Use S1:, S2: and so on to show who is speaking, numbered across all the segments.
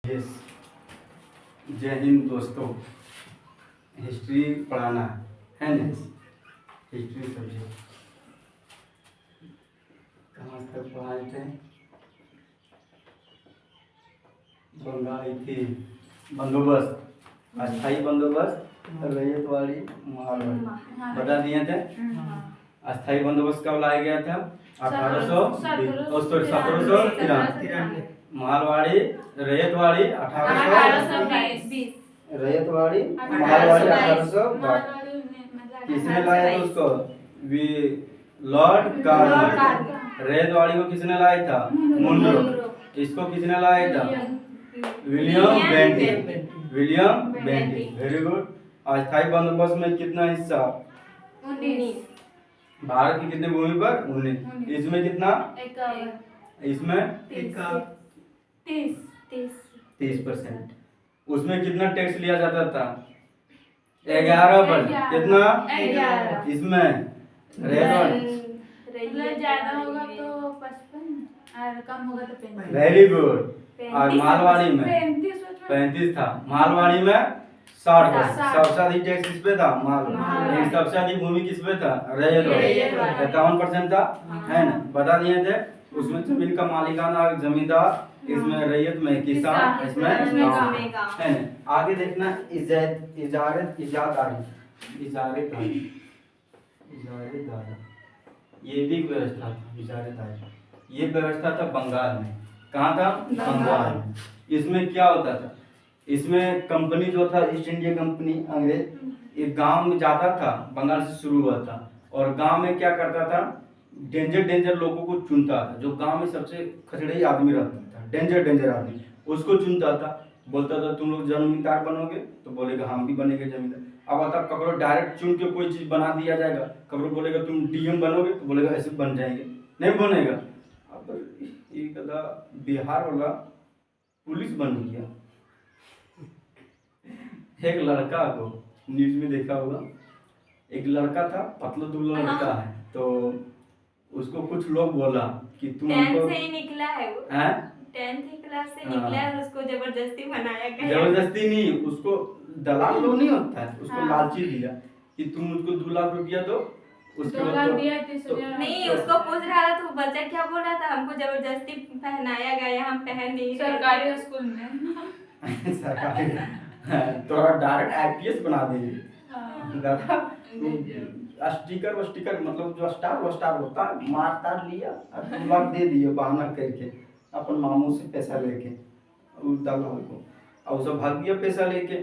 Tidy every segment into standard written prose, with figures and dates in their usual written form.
S1: Yes. जय हिंद दोस्तों। History पढ़ाना है ना? हिस्ट्री सब्जेक्ट कहाँ तक पढ़ाए थे? बंगाली थी बंदोबस्त, अस्थाई बंदोबस्त, रैयतवाड़ी, महालवाड़ी बता दिए थे। अस्थाई बंदोबस्त कब लाया गया था? 1793। महालवाड़ी रैयतवाड़ी 1820। रैयतवाड़ी महालवाड़ी 1822। किसने लाया था उसको? Lord Cornwallis. रैयतवाड़ी को किसने लाया था? मुनरो। इसको किसने लाया था? William Bentinck. William Bentinck, very good. अस्थाई बंदोबस्त में कितना हिस्सा? 19। भारत की कितनी भूमि पर? 19। इसमें कितना? 51। इसमें 30%। उसमें कितना टैक्स लिया जाता था? 11%। कितना? 11। इसमें
S2: ज्यादा होगा तो 55 और कम होगा तो 35।
S1: Very good. और मालवाड़ी में 35 था। मालवाड़ी में 60%। सबसे अधिक टैक्स किस पे था? मालवाड़ी। सबसे अधिक भूमि किस पे था? रैयतवाड़ी। 51% था, है ना? बता दिए थे। उसमें जमीन का मालिकाना जमींदार, इसमें रैयत में किसान, इसमें गांव, है ना? आगे देखना इजारेदारी, ये भी व्यवस्था था। इजारेदारी ये व्यवस्था था बंगाल में। कहाँ था? बंगाल में। इसमें क्या होता था? इसमें कंपनी जो था, ईस्ट इंडिया कंपनी अंग्रेज, एक गांव में जाता था। बंगाल से शुरू हुआ था और गांव में क्या करता था? डेंजर लोगों को चुनता था। जो गांव में सबसे खचड़े आदमी रहता था, डेंजर आदमी, उसको चुनता था। बोलता था तुम लोग जमींदार बनोगे, तो बोलेगा हम भी बनेंगे जमींदार। अब आता ककरो डायरेक्ट चुन के कोई चीज बना दिया जाएगा, ककरो बोलेगा तुम डीएम बनोगे, तो बोलेगा ऐसे बन जाएंगे, नहीं बनेगा। अब एक बिहार वाला पुलिस बन गया। एक लड़का को न्यूज में देखा होगा, एक लड़का था, पतला दुबला लड़का है, तो उसको कुछ लोग बोला कि तुम
S3: 10th से ही निकला है वो।
S1: हैं?
S3: 10th क्लास से निकला है और उसको जबरदस्ती बनाया गया।
S1: जबरदस्ती नहीं, उसको दलाल लोग नहीं होता है, उसको लालची दिया कि तुम मुझको 2 लाख रुपया दो, उसके बाद
S3: नहीं, उसको पूछ रहा था तो बच्चा क्या बोल रहा था, हमको जबरदस्ती पहनाया गया, हम पहन नहीं रहे।
S2: सरकारी स्कूल में
S1: सरकारी तो डायरेक्ट आईपीएस बना देंगे दादा। स्टिकर मतलब जो स्टार होता है, मार तार लिया और 2 लाख दे दिए बहाना करके अपन मामू से पैसा लेके उस दलाल को, और वो सब भाग गया पैसा लेके।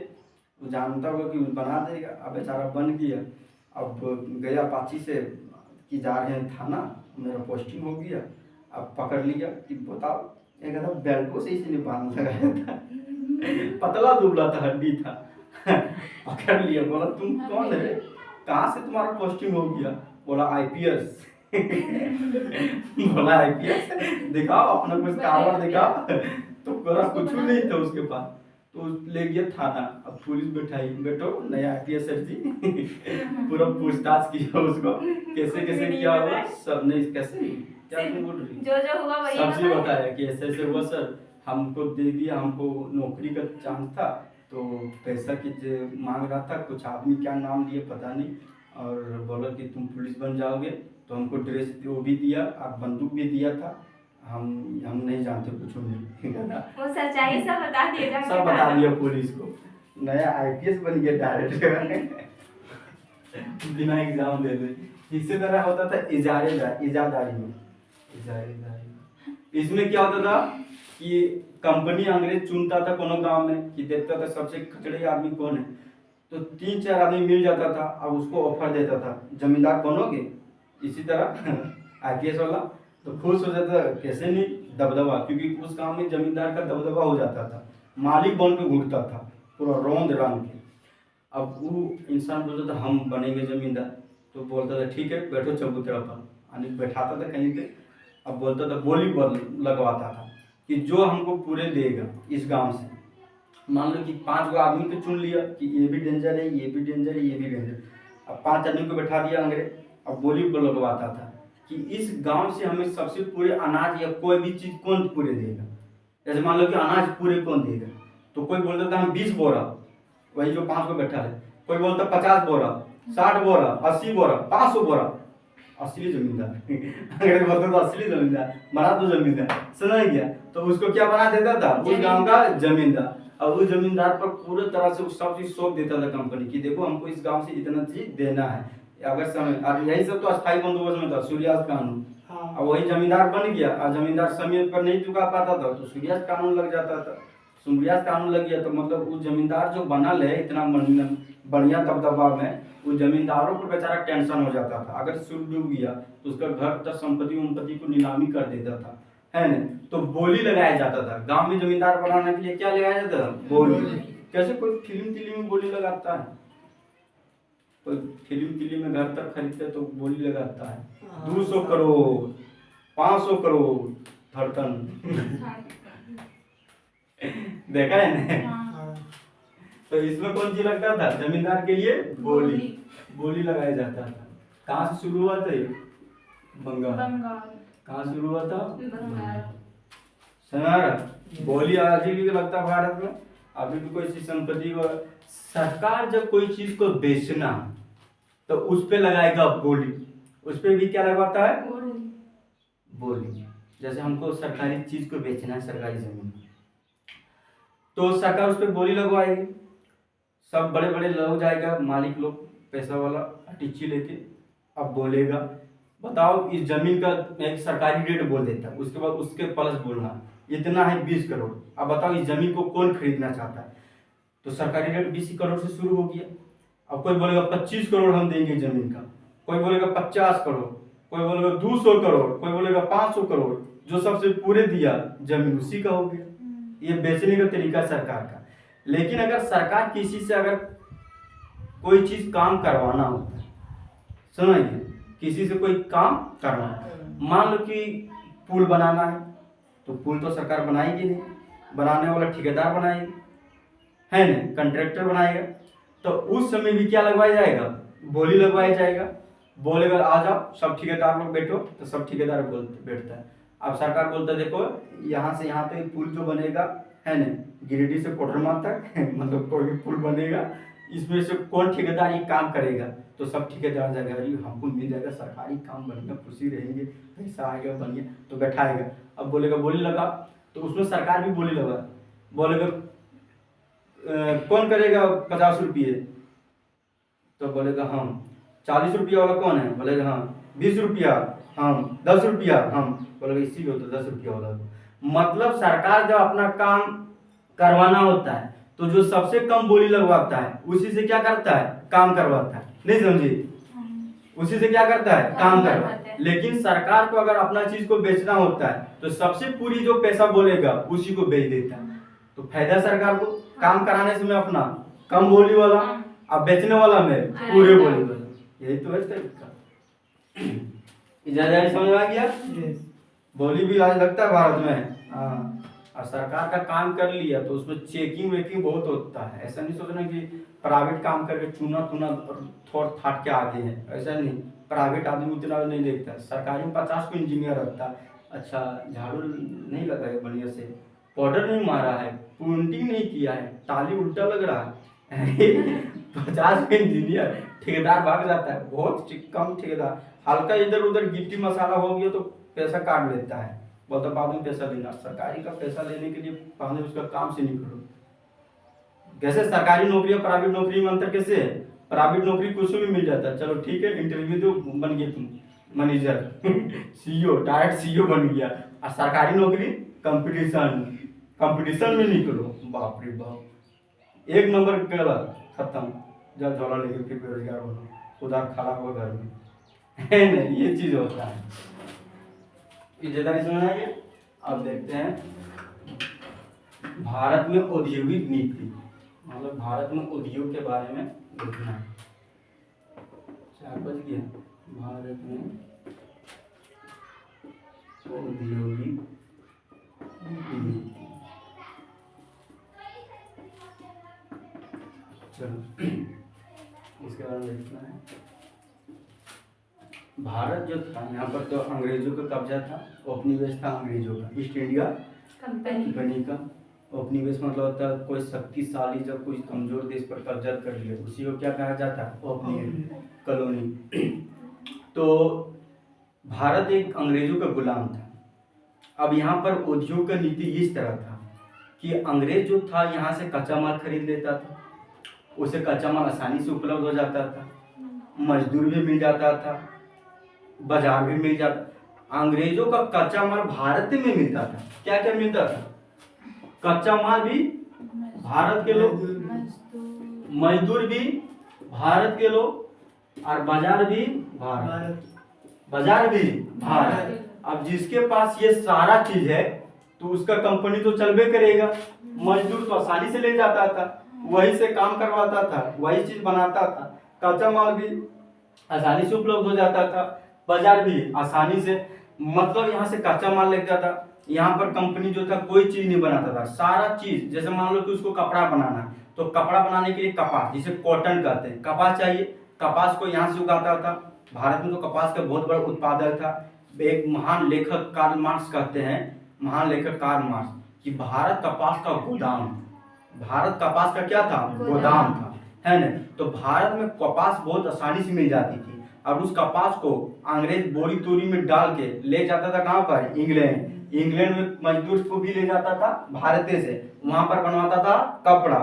S1: वो जानता होगा कि बना देगा। अब बेचारा बन गया। अब गया पाची से कि जा रहे हैं थाना, मेरा पोस्टिंग हो गया। अब पकड़ लिया कि बताओ, एक बेल्ट को सही से नहीं बांध लगाया था, पतला दुबला था, हड्डी था। पकड़ लिया, बोला तुम कौन है, कहाँ से तुम्हारा पोस्टिंग हो गया? बोला आईपीएस। बोला आईपीएस दिखाओ, अपना कुछ कागज दिखाओ। तो बोला कुछ नहीं था उसके पास। तो ले गया थाना। अब पुलिस बैठाई, बैठो नया आईपीएस सर जी। पूरा पूछताछ किया उसको, कैसे किया हुआ सब ने, कैसे क्या तुम बोल रही,
S3: जो हुआ वही
S1: सबसे बताया कि ऐसे हुआ सर, हमको दे दिया, हमको नौकरी का चांस था, तो पैसा की मांग रहा था, कुछ आदमी क्या नाम लिए पता नहीं, और बोला कि तुम पुलिस बन जाओगे, तो हमको ड्रेस वो भी दिया और बंदूक भी दिया था। हम नहीं जानते कुछ नहीं।
S3: वो सच्चाई सब बता दिया,
S1: सब बता दिया पुलिस को। नया आईपीएस बन गया डायरेक्ट। बिना एग्जाम दे दे। इसी तरह होता था इजादारी में। इसमें क्या होता था कि कंपनी अंग्रेज चुनता था कोनो गांव में, कि देखता था सबसे खचड़े आदमी कौन है, तो 3-4 आदमी मिल जाता था। अब उसको ऑफर देता था, जमींदार बनोगे। इसी तरह आईपीएस वाला तो खुश हो जाता, कैसे नहीं, दबदबा, क्योंकि उस गांव में जमींदार का दबदबा हो जाता था, मालिक बन के घूरता था पूरा रौंद रांद के। अब वो इंसान बोलता था हम बनेंगे जमींदार, तो बोलता था ठीक है बैठो चबूतरा पर, बैठाता था कहीं पे। अब बोलता था, बोली लगवाता था कि जो हमको पूरे देगा इस गांव से, मान लो कि 5 गो आदमी को चुन लिया कि ये भी डेंजर है, ये भी डेंजर है, ये भी डेंजर। अब 5 आदमी को बैठा दिया अंग्रेज। अब बोली लगवाता था कि इस गांव से हमें सबसे पूरे अनाज या कोई भी चीज कौन पूरे देगा, जैसे मान लो कि अनाज पूरे कौन देगा, तो कोई बोलता था हम 20 बोरा, वही जो 5 को बैठा है, कोई बोलता 50 बोरा, 60 बोरा, 80 बोरा, 500 बोरा। असली जमींदार अगर बोलते तो असली जमींदार, मरा तो जमींदार, सुना गया, तो उसको क्या बना देता था, उस गांव का जमींदार। अब उस जमींदार पर पूरी तरह से सब चीज सौंप देता था कंपनी की, देखो हमको इस गांव से इतना चीज देना है, अगर समय, और यही सब तो अस्थायी बंदोबस्त में था, सूर्यास्त कानून। अब वही जमींदार बन गया और जमींदार समय पर नहीं चुका पाता था तो सूर्यास्त कानून लग जाता था। सूर्यास्त कानून लग गया तो मतलब उस जमींदार जो बनल है इतना बढ़िया दबदबा में, उस जमींदारों पर बेचारा टेंशन हो जाता था, अगर सूर्य डूब गया तो उसका घर तक संपत्ति को नीलामी कर देता था, है न। तो बोली लगाया जाता था गांव में, जमींदार बनाने के लिए क्या लगाया जाता था, बोली। कैसे कोई फिल्म में बोली लगाता है, कोई फिल्म में घर तक खरीदते तो बोली लगाता है, 200 करोड़ 500 करोड़ धड़कन देखा है ना।
S2: हाँ।
S1: तो इसमें कौन सी लगता था, जमींदार के लिए बोली, बोली लगाया जाता था। कहाँ से शुरू हुआ था ये, बंगाल। कहाँ से शुरू हुआ था, समझ, बोली आज भी लगता भारत में। अभी भी कोई संपत्ति को सरकार जब कोई चीज को बेचना तो उस पे लगाएगा बोली, उस पे भी क्या लगवाता है, बोली। जैसे हमको सरकारी चीज को बेचना है, सरकारी जमीन, तो सरकार उस पे बोली लगवाएगी, सब बड़े बड़े लोग जाएगा, मालिक लोग पैसा वाला टिच्ची लेके, अब बोलेगा बताओ इस जमीन का एक सरकारी रेट बोल देता है, उसके बाद उसके प्लस बोलना इतना है 20 करोड़, अब बताओ इस जमीन को कौन खरीदना चाहता है, तो सरकारी रेट 20 करोड़ से शुरू हो गया। अब कोई बोलेगा 25 करोड़ हम देंगे जमीन का, कोई बोलेगा 50 करोड़, कोई बोलेगा 200 करोड़, कोई बोलेगा 500 करोड़, जो सबसे पूरे दिया जमीन उसी का हो गया। ये बेचने का तरीका सरकार का। लेकिन अगर सरकार किसी से अगर कोई चीज काम करवाना होता है, सुनिए, किसी से कोई काम करना है, मान लो कि पुल बनाना है, तो पुल तो सरकार बनाएगी नहीं, बनाने वाला ठेकेदार बनाएगी, है ना, कंट्रैक्टर बनाएगा, तो उस समय भी क्या लगवाया जाएगा, बोली लगवाया जाएगा। बोलेगा आ जाओ सब ठेकेदार लोग बैठो, तो सब ठेकेदार बैठता है। अब सरकार बोलता है देखो यहाँ से यहाँ तक पुल जो बनेगा, है ना, गिरिडीह से कोडरमा तक मतलब कोई भी पुल बनेगा, इसमें से कौन ठेकेदार ये काम करेगा, तो सब ठेकेदार जाएगा, अरे हमको मिल जाएगा सरकारी काम, बढ़िया खुशी रहेंगे, पैसा आएगा बढ़िया, तो बैठाएगा। अब बोलेगा बोली लगा, तो उसमें सरकार भी बोली लगा, बोलेगा कौन करेगा 50 रुपये, तो बोलेगा हम। 40 रुपया वाला कौन है, बोलेगा हम। 20 रुपया हम, 10 रुपया हम, बोलेगा इसी को तो 10 रुपया वाला। मतलब सरकार जब अपना काम करवाना होता है तो जो सबसे कम बोली लगवाता है उसी से क्या करता है, काम करवाता है, नहीं समझे, उसी से क्या करता है, काम करवाता है। लेकिन सरकार को अगर अपना चीज को बेचना होता है तो सबसे पूरी जो पैसा बोलेगा उसी को बेच देता है, तो फायदा सरकार को। काम कराने से में अपना कम बोली वाला, अब बेचने वाला में पूरे बोली वाला, यही तो है तरीका। इजाजत समझ आ गया, बोली भी आज लगता है भारत में, हाँ। और सरकार का काम कर लिया तो उसमें चेकिंग वेकिंग बहुत होता है, ऐसा नहीं सोचना कि प्राइवेट काम करके चूना टूना थोड़ थाट के आगे है, ऐसा नहीं। प्राइवेट आदमी उतना नहीं देखता, सरकारी में 50 को इंजीनियर रखता है, अच्छा झाड़ू नहीं लगा है बढ़िया से, पाउडर नहीं मारा है, पेंटिंग नहीं किया है, टाली उल्टा लग रहा है 50 में इंजीनियर, ठेकेदार भाग जाता है, बहुत कम ठेकेदार, हल्का इधर उधर गिट्टी मसाला हो गया तो पैसा काट लेता है, बोलता बाद में पैसा देना। सरकारी का पैसा लेने के लिए पहले उसका काम से निकलो। कैसे सरकारी नौकरी और प्राइवेट नौकरी में अंतर कैसे है, प्राइवेट नौकरी कुछ भी मिल जाता है, चलो ठीक है इंटरव्यू दो बन गए तुम मैनेजर सीईओ, डायरेक्ट सीईओ बन गया। और सरकारी नौकरी कंपटीशन में निकलो, बाप रे बाप, एक नंबर गला खत्म, जब झोला लेके फिर बेरोजगार बनो, उधर खड़ा हुआ घर में, है नहीं, ये चीज होता है। इज्जतदारी समझ आई है। अब देखते हैं भारत में औद्योगिक नीति, मतलब भारत में उद्योग के बारे में देखना है। 4 बज गया। भारत में औद्योगिक नीति, चलो इसके बारे में देखना है। भारत जो था यहाँ पर तो अंग्रेजों का कब्जा था, औपनिवेश था अंग्रेजों का, ईस्ट इंडिया
S3: कंपनी
S1: कंपनी का। औपनिवेश मतलब होता है कोई शक्तिशाली जब कोई कमजोर देश पर कब्जा कर ले उसी को क्या कहा जाता है, औपनिवेश कॉलोनी। तो भारत एक अंग्रेजों का गुलाम था। अब यहाँ पर उद्योग का नीति इस तरह था कि अंग्रेज जो था यहाँ से कच्चा माल खरीद लेता था, उसे कच्चा माल आसानी से उपलब्ध हो जाता था, मजदूर भी मिल जाता था, बाजार भी मिल जाता। अंग्रेजों का कच्चा माल भारत में मिलता था। क्या क्या मिलता था? कच्चा माल भी भारत के लोग, मजदूर भी भारत के लोग, और बाजार भी भारत, बाजार भी भारत। अब जिसके पास ये सारा चीज है तो उसका कंपनी तो चलबे करेगा। मजदूर तो आसानी से ले जाता था, वही से काम करवाता था, वही चीज बनाता था, कच्चा माल भी आसानी से उपलब्ध हो जाता था, बाजार भी आसानी से, मतलब यहाँ से कच्चा माल लेता था। यहाँ पर कंपनी जो था कोई चीज नहीं बनाता था, सारा चीज, जैसे मान लो कि उसको कपड़ा बनाना है तो कपड़ा बनाने के लिए कपास, जिसे कॉटन कहते हैं, कपास चाहिए, कपास को यहाँ से उगाता था। भारत में तो कपास का बहुत बड़ा उत्पादक था। एक महान लेखक कार्ल मार्क्स कहते हैं, महान लेखक कार्ल मार्क्स, कि भारत कपास का गोदाम, भारत कपास का क्या था, गोदाम था, है ना। तो भारत में कपास बहुत आसानी से मिल जाती थी और उस कपास को अंग्रेज बोरी तोरी में डाल के ले जाता था कहाँ पर, इंग्लैंड। इंग्लैंड में मजदूर को भी ले जाता था भारत से, वहां पर बनवाता था कपड़ा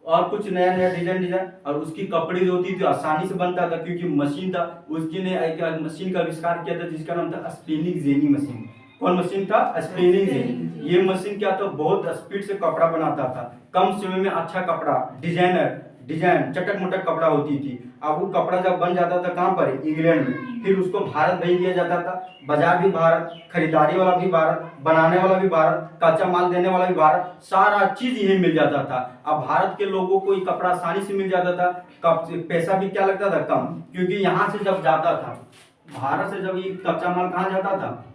S1: और कुछ नया नया डिजाइन, और उसकी कपड़े जो होती थी आसानी से बनता था क्योंकि मशीन था। उसकी ने एक मशीन का आविष्कार किया था जिसका नाम था स्पिनिंग जेनी मशीन। कौन मशीन था? Spinning jenny. ये मशीन क्या था, बहुत स्पीड से कपड़ा बनाता था, कम समय में अच्छा कपड़ा, डिजाइन चटक मटक कपड़ा होती थी। अब वो कपड़ा जब बन जाता था कहाँ पर, इंग्लैंड में, फिर उसको भारत भेज दिया जाता था। बाजार भी भारत, खरीदारी वाला भी भारत, बनाने वाला भी भारत, कच्चा माल देने वाला भी भारत, सारा चीज यही मिल जाता था। अब भारत के लोगों को ये कपड़ा आसानी से मिल जाता था, पैसा भी क्या लगता था, कम, क्योंकि यहाँ से जब जाता था, भारत से जब ये कच्चा माल कहाँ जाता था,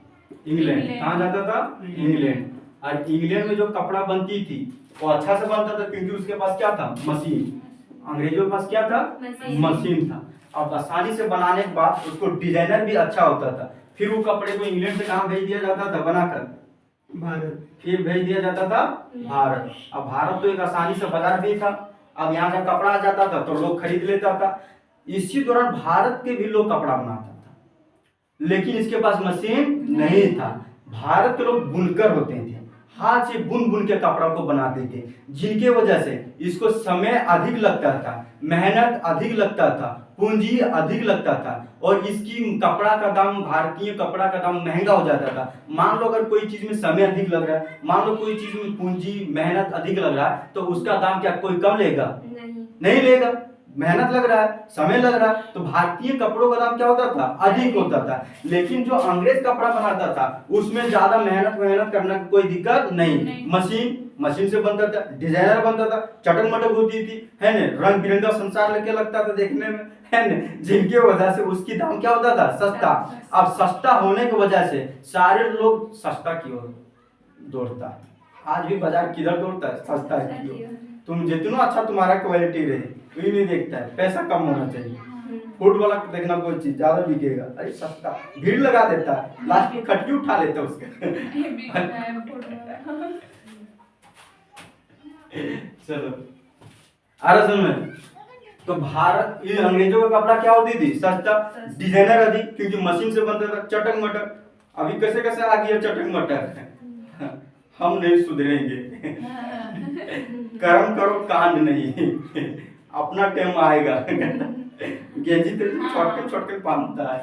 S1: इंग्लैंड। कहाँ जाता था? इंग्लैंड। और इंग्लैंड में जो कपड़ा बनती थी वो अच्छा से बनता था क्योंकि उसके पास क्या था, मशीन। अंग्रेजों के पास क्या था, मशीन था। अब आसानी से बनाने के बाद उसको डिजाइनर भी अच्छा होता था। फिर वो कपड़े को इंग्लैंड से कहाँ भेज दिया जाता था, बनाकर भारत, फिर भेज दिया जाता था भारत। अब भारत तो एक आसानी से बाजार भी था। अब यहाँ जब कपड़ा आ जाता था तो लोग खरीद लेता था। इसी दौरान भारत के भी लोग कपड़ा बनाता था, लेकिन इसके पास मशीन नहीं था। भारत के लोग बुनकर होते थे, हाथ से बुन बुन के कपड़ा को बनाते थे, जिनके वजह से इसको समय अधिक लगता था, मेहनत अधिक लगता था, पूंजी अधिक लगता था, और इसकी कपड़ा का दाम, भारतीय कपड़ा का दाम महंगा हो जाता था। मान लो अगर कोई चीज में समय अधिक लग रहा है, मान लो कोई चीज में पूंजी मेहनत अधिक लग रहा है, तो उसका दाम क्या कोई कम लेगा? नहीं लेगा। मेहनत लग रहा है, समय लग रहा है, तो भारतीय कपड़ों का दाम क्या होता था, अधिक होता था। लेकिन जो अंग्रेज कपड़ा बनाता था उसमें ज्यादा मेहनत करने की कोई दिक्कत नहीं। मशीन से बनता था, डिजाइनर बनता था, चटक मटक होती थी, है ना, रंग बिरंगा संसार लेके लगता था देखने में, है ना, जिनके वजह से उसकी दाम क्या होता था, सस्ता। अब सस्ता होने की वजह से सारे लोग सस्ता की ओर दौड़ता है। आज भी बाजार किधर दौड़ता है, सस्ता की ओर। तुम जितना अच्छा तुम्हारा क्वालिटी रहे, कोई नहीं देखता है, पैसा कम होना चाहिए। फूड वाला देखना कोई चीज ज्यादा बिकेगा, अरे सस्ता, भीड़ लगा देता है, लास्ट में खटकी उठा लेता है उसका। चलो अरे में तो भारत, ये अंग्रेजों का कपड़ा क्या होती थी, सस्ता, डिजाइनर अधिक, क्योंकि मशीन से बनता था, चटक मटक। अभी कैसे कैसे आ गया चटक मटक, हम नहीं सुधरेंगे। कर्म करो कांड नहीं, अपना टाइम आएगा। गेंजी तो छोट के पहनता है।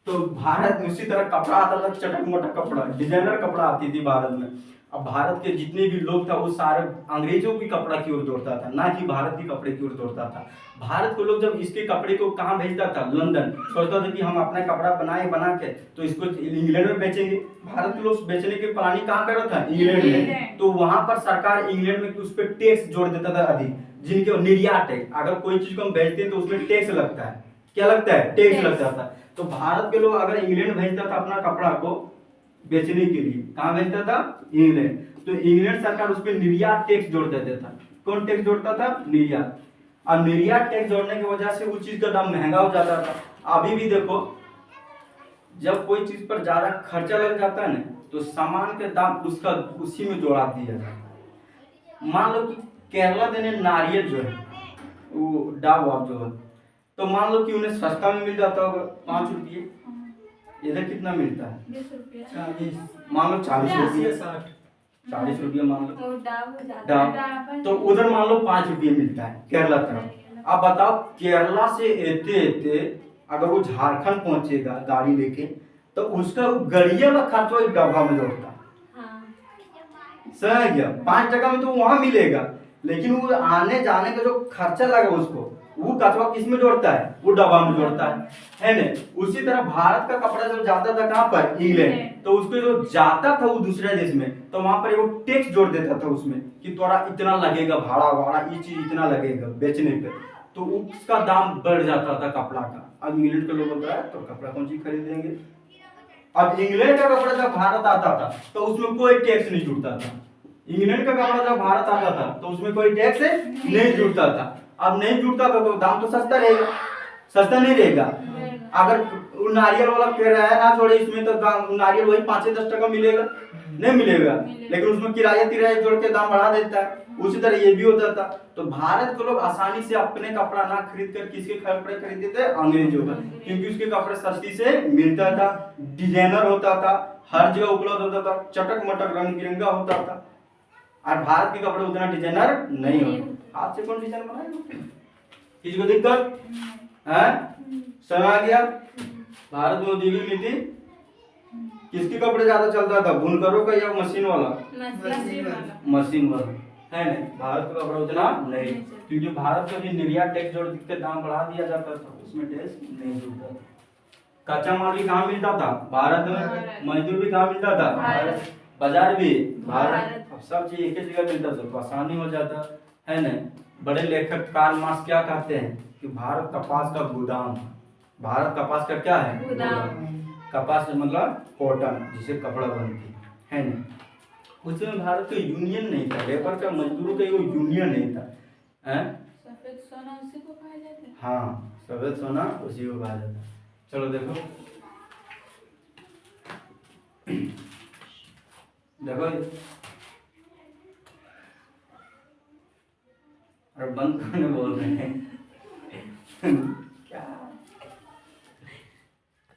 S1: तो भारत में उसी तरह कपड़ा आता था, चटक मटक कपड़ा, डिजाइनर कपड़ा आती थी भारत में। अब भारत के जितने भी लोग था वो सारे अंग्रेजों की कपड़ा की ओर दौड़ता था, ना कि भारत के कपड़े की ओर दौड़ता था। भारत के लोग जब इसके कपड़े को कहाँ भेजता था, लंदन, सोचता था कि हम अपना कपड़ा बना के तो इसको इंग्लैंड में बेचेंगे। भारत के लोग बेचने की प्लानिंग कहाँ कर रहा था, इंग्लैंड में। तो वहां पर सरकार इंग्लैंड में उस पर टैक्स जोड़ देता था अधिक, जिनके निर्यात टैक्स, अगर कोई चीज को हम बेचते हैं तो उसमें टैक्स लगता है, क्या लगता है, टैक्स लगता था। तो भारत के लोग अगर इंग्लैंड भेजता था अपना कपड़ा को बेचने के लिए, कहाँ भेजता था, इंग्लैंड, तो इंग्लैंड सरकार उस पर निर्यात टैक्स जोड़ देता था। कौन टैक्स जोड़ता था, निर्यात। और निर्यात टैक्स जोड़ने की वजह से उस चीज का दाम महंगा हो जाता था। अभी भी देखो, जब कोई चीज पर ज्यादा खर्चा लग जाता है ना तो सामान के दाम उसका उसी में जोड़ा दिया जाता है। मान लो कि केरला देने नारियल जो है वो डाब वाब जो है, तो मान लो कि उन्हें सस्ता में मिल जाता होगा 5 रुपये, इधर कितना मिलता है
S2: 20 रुपया
S4: 40
S1: मान लो 40
S4: 80
S1: रुपये,
S4: 60
S1: 40 रुपये मान लो
S3: वो डाब हो जाता
S1: डाब,
S2: डाबर
S1: तो उधर मान लो 5 रुपये मिलता है केरला तरफ। अब बताओ केरला से एते एते अगर वो झारखंड पहुंचेगा गाड़ी लेके, तो उसका वो गड़िया का खर्चा एक डब्बा में जोड़ता है।
S3: हाँ
S1: समझ गया? 5 टका में तो वहां मिलेगा, लेकिन वो आने जाने का जो खर्चा लगा उसको, वो कचवा किस में जोड़ता है? वो डब्बा में जोड़ता है ना? उसी तरह भारत का कपड़ा जब जाता था कहाँ पर? इंग्लैंड, तो उसको जो जाता था वो दूसरे देश में, तो वहां पर वो टैक्स जोड़ देता था उसमें कि तोरा इतना लगेगा, भाड़ा वाड़ा ये चीज इतना लगेगा बेचने पे, तो उसका दाम बढ़ जाता था कपड़ा का। अब इंग्लैंड के लोग होता है तो कपड़ा कौन चीज खरीदेंगे? अब इंग्लैंड का कपड़ा जब भारत आता था तो उसमें कोई टैक्स नहीं जुड़ता था। इंग्लैंड का कपड़ा जब भारत आता था तो उसमें कोई टैक्स नहीं जुड़ता था। अब नहीं जुड़ता था तो दाम तो सस्ता रहेगा, सस्ता नहीं रहेगा। अगर वो नारियल वाला किराया ना छोड़े इसमें तो दाम नारियल वही 5-10 टका मिलेगा, नहीं मिलेगा, लेकिन उसमें किराया जोड़ के दाम बढ़ा देता है। उसी तरह ये भी होता था। तो भारत के लोग आसानी से अपने कपड़ा ना खरीद कर किसके कपड़े खरीदते थे? अंग्रेजों का, क्योंकि उसके कपड़े सस्ती से मिलता था, डिजाइनर होता था, हर जगह उपलब्ध होता था, चटक मटक रंग बिरंगा होता था। और भारत के कपड़े उतना डिजाइनर नहीं होते। हाथ से कौन डिजाइन बनाएगा? किसी को दिक्कत है? समझ आ गया? भारत में दी गई नीति किसके कपड़े ज्यादा चलता था, बुनकरों का या मशीन वाला? मशीन वाला है ना। भारत का कपड़ा उतना नहीं, क्योंकि भारत का भी निर्यात टैक्स जोड़ के दाम बढ़ा दिया जाता था, उसमें टैक्स नहीं जुड़ता था। कच्चा माल भी कहाँ मिलता था? भारत में। मजदूर भी कहाँ मिलता था?
S3: भारत।
S1: बाजार भी भारत। अब सब चीज एक ही जगह मिलता था तो आसानी हो जाता है ना। बड़े लेखक कार्ल मार्क्स क्या कहते हैं कि भारत कपास का गोदाम। भारत कपास का क्या है?
S3: गोदाम।
S1: कपास मतलब कॉटन जिसे कपड़ा बनती है ना। उसमें भारत का यूनियन नहीं था, लेबर का मजदूरों का वो यूनियन नहीं था हैं?
S2: सफेद सोना उसी को कहा जाता है।
S1: हाँ, सफेद सोना उसी को कहा जाता है। चलो देखो देखो अरे बंद करने बोल रहे हैं